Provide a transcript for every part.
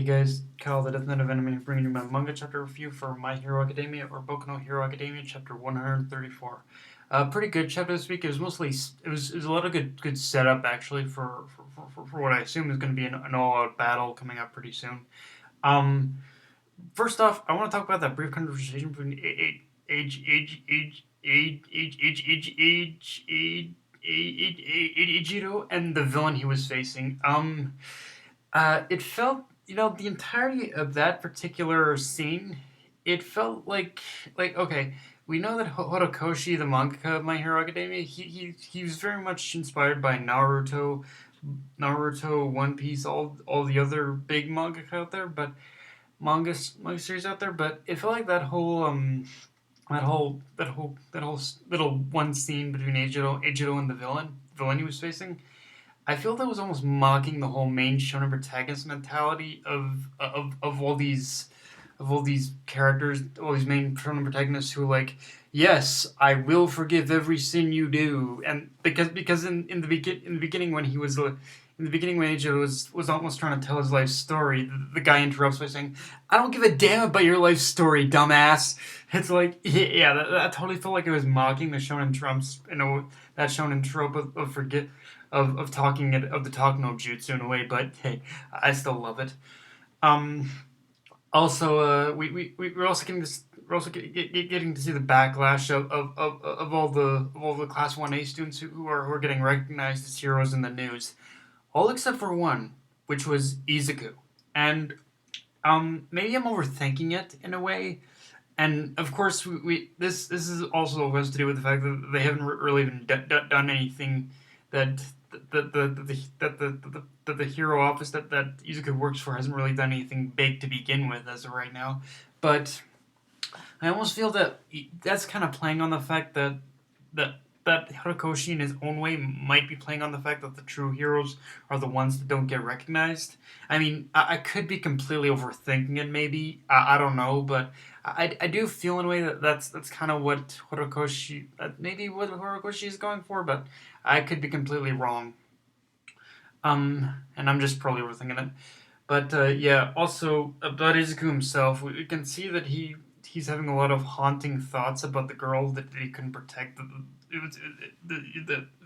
guys, Kyle the Death Knight of Anime, bringing you my manga chapter review for My Hero Academia, or Boku no Hero Academia, chapter 134. Pretty good chapter this week. It was mostly it was a lot of good setup actually for what I assume is going to be an all-out battle coming up pretty soon. Um, First off, I want to talk about that brief conversation between Ejiro and the villain he was facing. It felt, the entirety of that particular scene, it felt like okay, we know that Horikoshi, the mangaka of My Hero Academia, he was very much inspired by Naruto, One Piece, all the other big mangaka out there, but manga series out there. But it felt like that whole little one scene between Ejiro and the villain he was facing. I feel that was almost mocking the whole main shonen protagonist mentality of all these characters, all these main shonen protagonists who are like, yes, I will forgive every sin you do, and because in the beginning when he was in the beginning when Angel was almost trying to tell his life story, the guy interrupts by saying, "I don't give a damn about your life story, dumbass." It's like, yeah, that totally felt like it was mocking the shonen trumps, that shonen trope of forget of the talk no jutsu in a way, but hey, I still love it. Um, Also, we're also getting to see the backlash of all the class 1A students who are getting recognized as heroes in the news, all except for one, which was Izuku. And maybe I'm overthinking it in a way. And of course, this is also has to do with the fact that they haven't really even done anything that the hero office that Izuku works for hasn't really done anything big to begin with as of right now. But I almost feel that that's kind of playing on the fact that that Horikoshi in his own way might be playing on the fact that the true heroes are the ones that don't get recognized. I mean, I could be completely overthinking it, maybe. I don't know, but I do feel in a way that that's kind of what Horikoshi, maybe what Horikoshi is going for, but I could be completely wrong. And I'm just probably overthinking it. But yeah, also about Izuku himself, we can see that he's having a lot of haunting thoughts about the girl that he couldn't protect. It was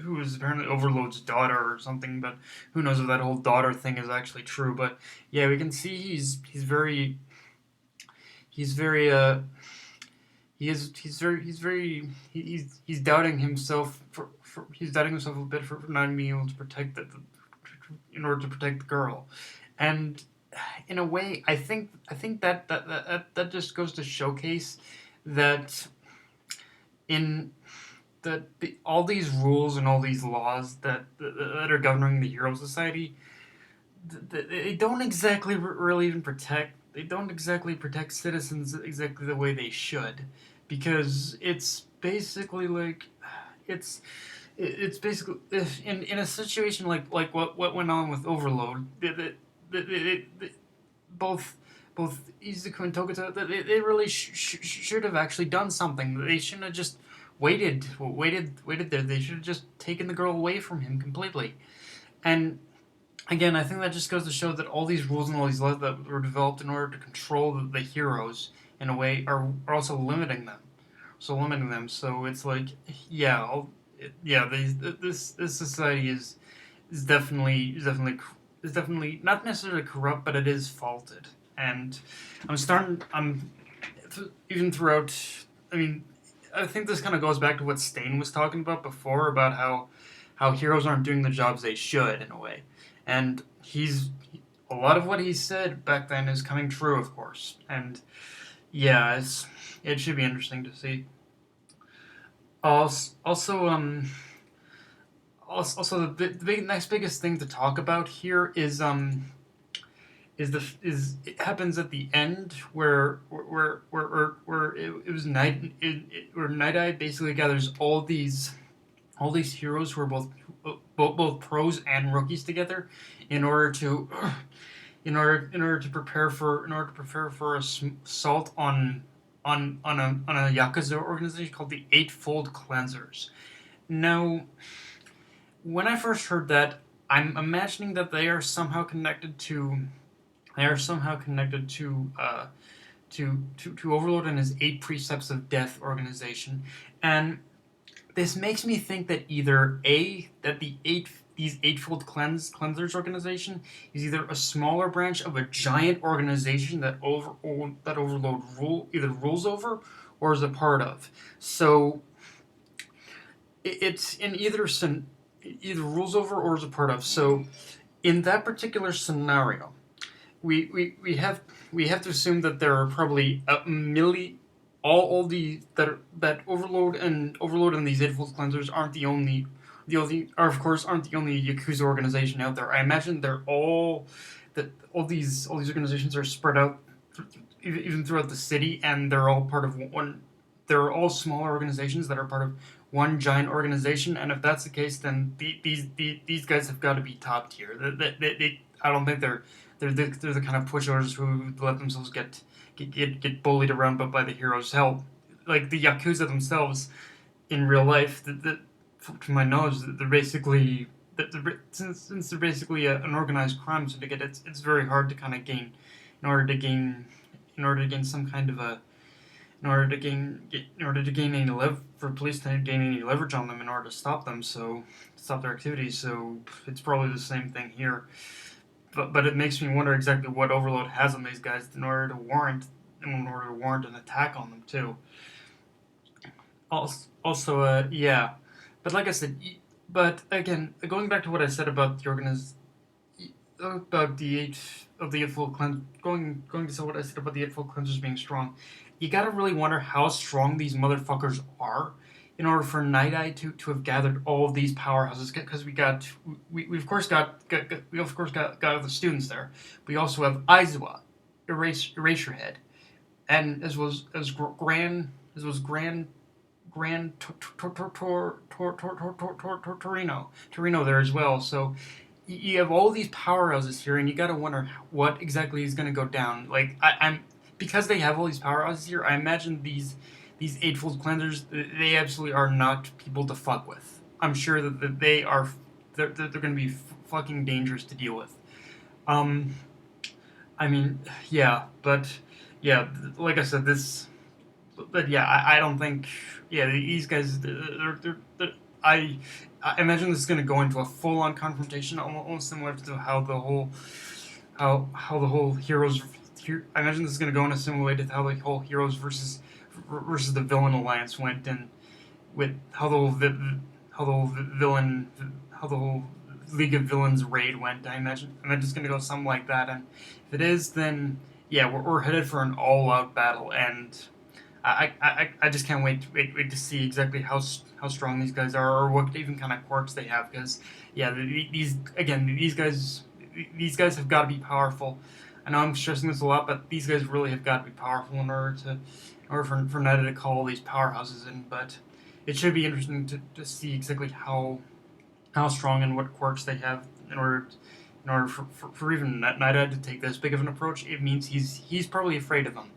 who was apparently Overload's daughter or something, but who knows if that whole daughter thing is actually true. But yeah, we can see he's very he's doubting himself he's doubting himself a bit for not being able to protect in order to protect the girl. And in a way, I think that just goes to showcase that in all these rules and all these laws that are governing the Hero Society, they don't exactly really even protect. They don't exactly protect citizens exactly the way they should, because it's basically like it's it's basically in a situation like what went on with Overload. Both both Izuku and Tokuto, they really should have actually done something. They shouldn't have just waited there. They should have just taken the girl away from him completely. And again, I think that just goes to show that all these rules and all these laws that were developed in order to control the heroes in a way are also limiting them. So it's like, yeah, yeah. This society is definitely not necessarily corrupt, but it is faulted. And I'm even throughout. I mean, I think this kind of goes back to what Stain was talking about before about how heroes aren't doing the jobs they should in a way, and a lot of what he said back then is coming true, of course. And yeah, it should be interesting to see. Also, the next biggest thing to talk about here is it happens at the end where it was where Night Eye basically gathers all these heroes who are both pros and rookies together in order to in order to prepare for assault on a Yakuza organization called the Eightfold Cleansers. Now, when I first heard that, I'm imagining that they are somehow connected to They are somehow connected to Overlord and his eight precepts of death organization, and this makes me think that either that these eightfold cleansers organization is either a smaller branch of a giant organization that Overlord either rules over or is a part of. So it's in either rules over or is a part of. So in that particular scenario, we have to assume that there are probably a million all the that Overload and these Eightfold Cleansers aren't the only are of course aren't the only Yakuza organization out there. I imagine they're all that all these organizations are spread out even throughout the city, and they're all part of one. They're all smaller organizations that are part of one giant organization, and if that's the case, then these guys have got to be top tier. I don't think they're the kind of pushovers who let themselves get bullied around by the heroes. Hell, like the Yakuza themselves in real life, to my knowledge, they're basically since they're basically an organized crime syndicate. It's very hard to kind of gain in order to gain in order to gain some kind of a in order to gain any for police to gain any leverage on them in order to stop them, so stop their activities. So it's probably the same thing here. But it makes me wonder exactly what Overload has on these guys in order to warrant an attack on them too. Also, yeah, but like I said, but again, going back to what I said about about the eight of the eightfold cleanse, going to say what I said about the eightfold cleansers being strong, you gotta really wonder how strong these motherfuckers are in order for Night Eye to have gathered all of these powerhouses. Because we of course got the students there. We also have Aizawa, Eraserhead, and as Grand as was Gran Torino there as well. So you have all these powerhouses here, and you got to wonder what exactly is going to go down. Like I'm because they have all these powerhouses here. I imagine these eightfold cleansers, they absolutely are not people to fuck with. I'm sure that they are they're going to be fucking dangerous to deal with. Um, I mean, yeah, but yeah, like I said, but yeah, I don't think. Yeah, these guys. I I imagine this is going to go into a full-on confrontation, almost similar to how the whole heroes. I imagine this is going to go in a similar way to how the whole heroes versus the villain alliance went, and with how the whole villain how the whole League of Villains raid went. I imagine it's going to go something like that, and if it is, then yeah, we're headed for an all-out battle, and I just can't wait to see exactly how strong these guys are, or what even kind of quirks they have. Because yeah, these guys have got to be powerful. I know I'm stressing this a lot, but these guys really have got to be powerful in order for Neda to call all these powerhouses in. But it should be interesting to see exactly how strong and what quirks they have in order for even Neda to take this big of an approach. It means he's probably afraid of them.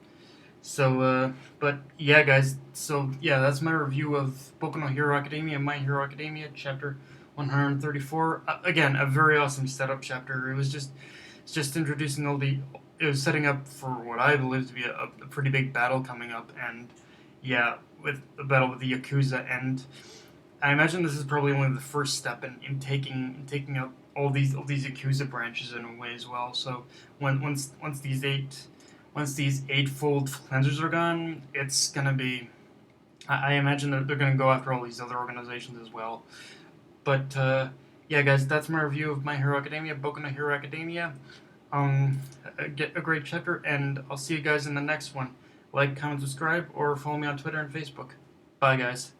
So, but yeah, guys. So yeah, that's my review of Boku no Hero Academia, My Hero Academia, chapter 134. Again, a very awesome setup chapter. It's just introducing all the. It was setting up for what I believe to be a pretty big battle coming up, and yeah, with the battle with the Yakuza, and I imagine this is probably only the first step in taking out all these Yakuza branches in a way as well. So once these eightfold cleansers are gone, it's gonna be. I imagine that they're gonna go after all these other organizations as well. But yeah, guys, that's my review of My Hero Academia, Boku no Hero Academia. Get a great chapter, and I'll see you guys in the next one. Like, comment, subscribe, or follow me on Twitter and Facebook. Bye, guys.